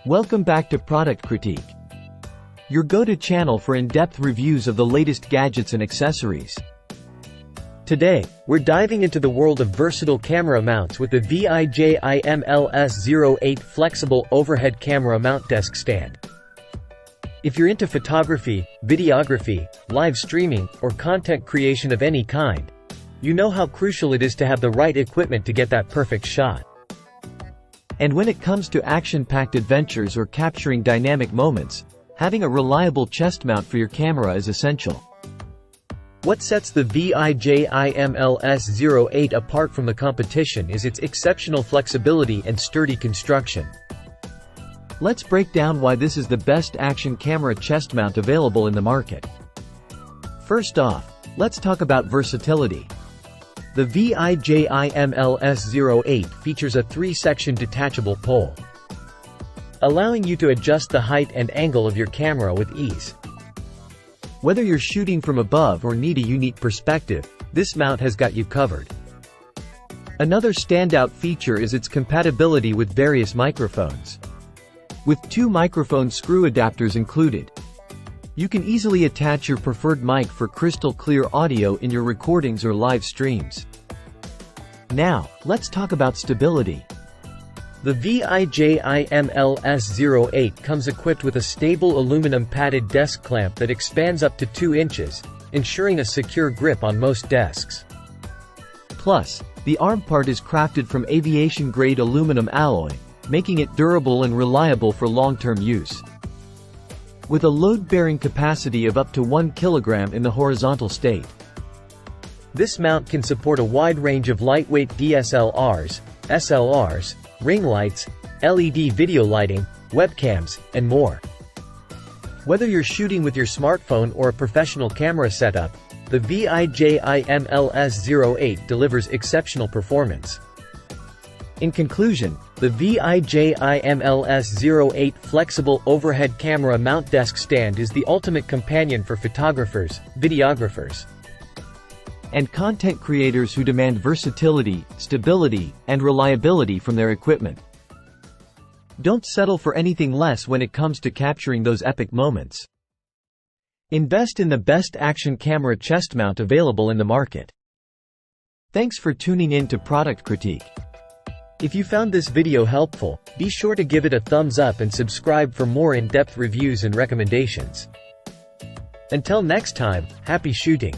Welcome back to Product Critique, your go-to channel for in-depth reviews of the latest gadgets and accessories. Today, we're diving into the world of versatile camera mounts with the VIJIM LS08 flexible overhead camera mount desk stand. If you're into photography, videography, live streaming, or content creation of any kind, you know how crucial it is to have the right equipment to get that perfect shot. And when it comes to action-packed adventures or capturing dynamic moments, having a reliable chest mount for your camera is essential. What sets the VIJIM LS08 apart from the competition is its exceptional flexibility and sturdy construction. Let's break down why this is the best action camera chest mount available in the market. First off, let's talk about versatility. The VIJIM LS08 features a 3-section detachable pole, allowing you to adjust the height and angle of your camera with ease. Whether you're shooting from above or need a unique perspective, this mount has got you covered. Another standout feature is its compatibility with various microphones. With 2 microphone screw adapters included, you can easily attach your preferred mic for crystal clear audio in your recordings or live streams. Now, let's talk about stability. The VIJIM LS08 comes equipped with a stable aluminum padded desk clamp that expands up to 2 inches, ensuring a secure grip on most desks. Plus, the arm part is crafted from aviation-grade aluminum alloy, making it durable and reliable for long-term use. With a load-bearing capacity of up to 1 kilogram in the horizontal state, this mount can support a wide range of lightweight DSLRs, SLRs, ring lights, LED video lighting, webcams, and more. Whether you're shooting with your smartphone or a professional camera setup, the VIJIM LS08 delivers exceptional performance. In conclusion, the VIJIM LS08 flexible overhead camera mount desk stand is the ultimate companion for photographers, videographers, and content creators who demand versatility, stability, and reliability from their equipment. Don't settle for anything less when it comes to capturing those epic moments. Invest in the best action camera chest mount available in the market. Thanks for tuning in to Product Critique. If you found this video helpful, be sure to give it a thumbs up and subscribe for more in-depth reviews and recommendations. Until next time, happy shooting!